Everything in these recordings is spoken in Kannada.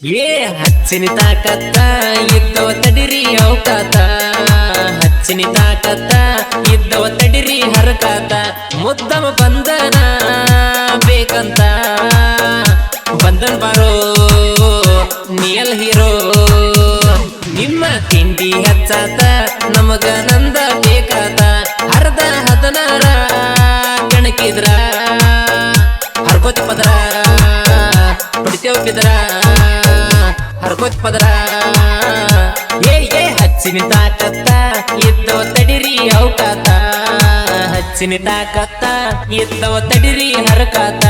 ಏ ಹಚ್ಚಿನ ತಾಕತ್ತ ಇದ್ದವ ತಡಿರಿ ಅವಕಾತ ಹಚ್ಚಿನ ತಾಕತ್ತ ಇದ್ದವ ತಡಿರಿ ಹರಕಾತ ಮುದ್ದಮ ಬಂಧನ ಬೇಕಂತ ಬಂಧನ್ ಬಾರೋ ನಿಯಲ್ ಹೀರೋ ನಿಮ್ಮ ತಿಂಡಿ ಹಚ್ಚಾತ ನಮಗ ನಂದ ಬೇಕಾತ ಹರ್ದ ಹದನಾರ ಕಣಕಿದ್ರ ಹರ್ಕೋತ್ ಪದರ ಪಡಿತೇವ್ ಬಿದ್ರ ಹರ್ಕೋತ್ ಪದರ ಏ ಹಚ್ಚಿನ ತಾಕತ್ತ ಇದ್ದವ ತಡಿರಿ ಅವಕಾತ ಹಚ್ಚಿನ ತಾಕತ್ತ ಇದ್ದವ ತಡಿರಿ ಹರಕಾತ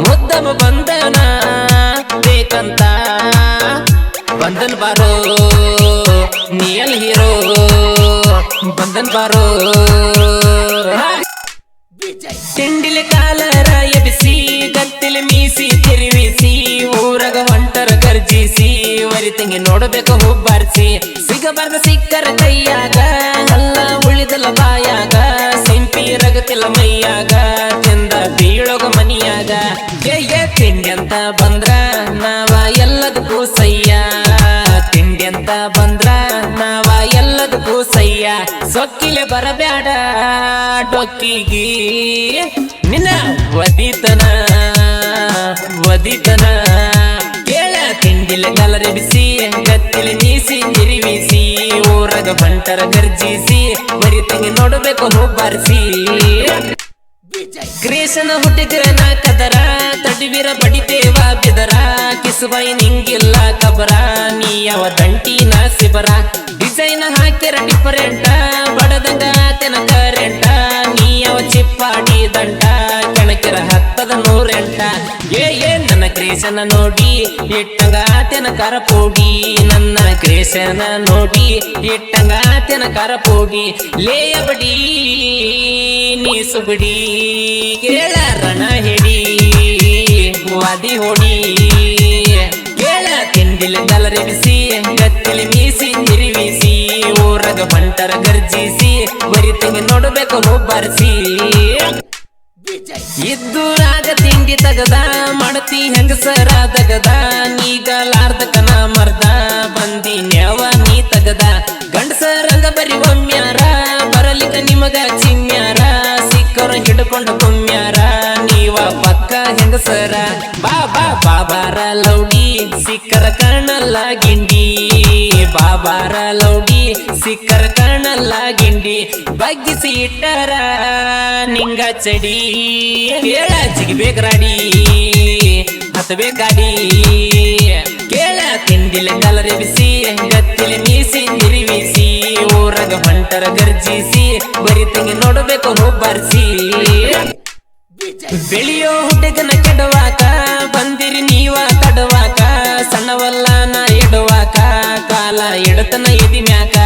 ಮುದ್ದಮ ಬಂಧನ ಬೇಕಂತ ಬಂಧನ್ ಬಾರೋ ನಿಯಲ್ ಹೀರೋ ಬಂಧನ್ ಬಾರೋ ತಿಂಡಿಲೆ ಕಾಲರ ಎಬಿಸಿ ಗತ್ತಿಲೆ ಮೀಸಿ ತಿರುವಿಸಿ ಊರಗ ಹೊಂಟರ ಗರ್ಜಿಸಿ ವರಿತಂಗಿ ನೋಡಬೇಕು ಹುಬ್ಬಾರಿಸಿ ಸಿಗಬಾರ್ದ ಸಿಕ್ಕರ ಕೈಯಾಗ ಅಲ್ಲ ಉಳಿದಲ್ಲ ಬಾಯಾಗ ಸಿಂಪಿ ರಗತಿಲ್ಲ ಮೈಯಾಗ ಚಂದ ಬೀಳೋಗ ಮನಿಯಾಗ ತಿಂಡಿ ಅಂತ ಬಂದ್ರ ನಾವ ಎಲ್ಲದಕ್ಕೂ ಸಯ್ಯ ತಿಂಡಿ ಅಂತ ಬಂದ್ರ ನಾವ ಎಲ್ಲದಕ್ಕೂ ಸಯ್ಯ ಸೊಕ್ಕಿಲೆ ಬರಬ್ಯಾಡ ಡೊಕ್ಕಿಗಿ ನಿನ್ನ ವದಿತನ ಕೇಳ ತಿಂಡಿಲೆ ಕಲರೆ ಬಿಸಿ ಗತ್ತಿಲೆ ನೀಸಿ ತಿರುವಿಸಿ ಊರಗ ಬಂಟರ ಗರ್ಜಿಸಿ ಬರಿತಂಗಿ ನೋಡಬೇಕು ಹುಬ್ಬಾರಿಸಿ ಕ್ರೇಷನ ಹುಟ್ಟಿದ್ರ ನಾ ಕದರ ತಡಿವಿರ ಬಡಿತೇವ ಬೆದರ ಕಿಸುಬಾಯಿ ನಿಂಗಿಲ್ಲ ಕಬರ ನೀ ಯಾವ ದಂಟಿನ ಸಿಬರ ಡಿಸೈನ್ ಹಾಕಿರ ಡಿಫರೆಂಟ ಬಡದಂಗ ತೆನ ಕರೆಂಟ ನೀ ಯಾವ ಚಿಪ್ಪಾಡಿ ದಂಟ ಕೆಣಕಿರ ಹತ್ತದ ನೂರೆಂಟ ಏ ನನ್ನ ಕ್ರೇಷನ ನೋಡಿ ಇಟ್ಟಂಗ ತೆನ ಕರ ಪೋಡಿ ನನ್ನ ಕ್ರೇಷನ ನೋಡಿ ಇಟ್ಟಂಗ ತೆನ ಕರ ಪೋಡಿ ಲೇಯ ಬಡಿ ನೀ ಸುಬಡಿ ಕೇಳ ರಣ ಹಿಡಿ ವಾದಿ ಹೊಡಿ ಕೇಳ ತಿಂಡಿಲೆ ಕಲರೆ ಬಿಸಿ ಗತ್ತಿಲೆ ಮೀಸಿ ತಿರುವಿಸಿ ಊರಗ ಬಂಟರ ಗರ್ಜಿಸಿ ಬರಿತಂಗಿ ನೋಡಬೇಕು ಹುಬ್ಬಾರಿಸಿ ಇದ್ದೂರಾಗ ತಿಂಡಿ ತಗದ ಮಾಡತಿ ಹೆಂಗಸರ ತಗದ ನೀಗಲಾರ್ದಕನ ಮರ್ದ ಬಂದಿ ನ್ಯಾವ ನೀ ತಗದ ಗಂಡಸರಂಗ ಬರಿ ಒಮ್ಮ್ಯಾರ ಬರಲಿಕ ನಿಮಗ ಚಿಮ್ಯಾರ ಸಿಕ್ಕರ ಹಿಡ್ಕೊಂಡು ಕುಮ್ಯಾರ ನೀವ ಪಕ್ಕ ಹೆಂಗಸರ ಬಾಬಾರ ಲೌಡಿ ಸಿಕ್ಕರ ಕಣ್ಣಲ್ಲ ಗಿಂಡಿ ಬಾಬಾರ ಲೌಡಿ ಸಿಕ್ಕರ ಕಣ್ಣಲ್ಲ ಗಿಂಡಿ ಬಗ್ಗಿಸಿ ಇಟ್ಟರ ನಿಂಗ ಚಡಿ ಕೇಳ ಜಿಗಿಬೇಕರಾಡಿ ಹತ್ತಬೇಕಾಡಿ ಕೇಳ ತಿಂಡಿಲೆ ಕಲರೆ ಬಿಸಿ ಗತ್ತಿಲೆ ಮೀಸಿ ತಿರುವಿಸಿ ಊರಗ ಹೊಂಟರ ಗರ್ಜಿಸಿ ಬರಿತಂಗಿ ನೋಡಬೇಕು ಹುಬ್ಬಾರಿಸಿ ಬೆಳೆಯೋ ಹುಡುಗನ ಕೆಡವಾಕ ಬಂದಿರಿ ನೀವ ತಡವಾಕ ಸಣ್ಣವಲ್ಲ ನಾ ಎಡುವಾಕ ಕಾಲ ಎಡತನ ಎದಿ ಮ್ಯಾಕ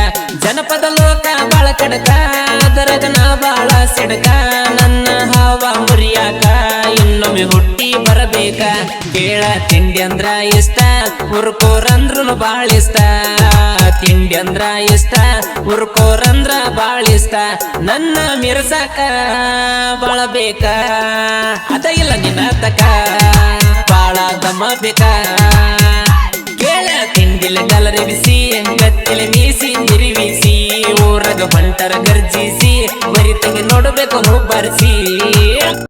ಜನಪದ ಲೋಕ ಬಾಳ ಕಡಕ ಅದರಗ ನಾ ಬಾಳ ಸಿಡಕ ನನ್ನ ಹಾವ ಮುರಿಯಾಕ ಇನ್ನೊಮ್ಮೆ ಹುಟ್ಟಿ ಬರಬೇಕ ಕೇಳ ತಿಂಡಿ ಅಂದ್ರ ಇಷ್ಟ ಹುರ್ಕೋರಂದ್ರು ಬಾಳ ಇಷ್ಟ ತಿಂಡಿ ಅಂದ್ರ ಇಷ್ಟ ಹುರ್ಕೋರಂದ್ರ ಬಾಳ ಇಷ್ಟ ನನ್ನ ಮಿರ್ಸಾಕ ಬಾಳ ಬೇಕ ಅದ ಇಲ್ಲ ನಿನ್ನ ತಕ ಬಾಳ ದಮ್ಮ ಬೇಕ ಕೇಳ ತಿಂಡಿಲೆ ಕಲರೆ ಬಿಸಿ ಗತ್ತಿಲೆ ಮೀಸಿ ತಿರುವಿಸಿ ಊರಗ ಬಂಟರ ಗರ್ಜಿಸಿ ಬರಿತಂಗಿ ನೋಡಬೇಕು ಹುಬ್ಬಾರಿಸಿ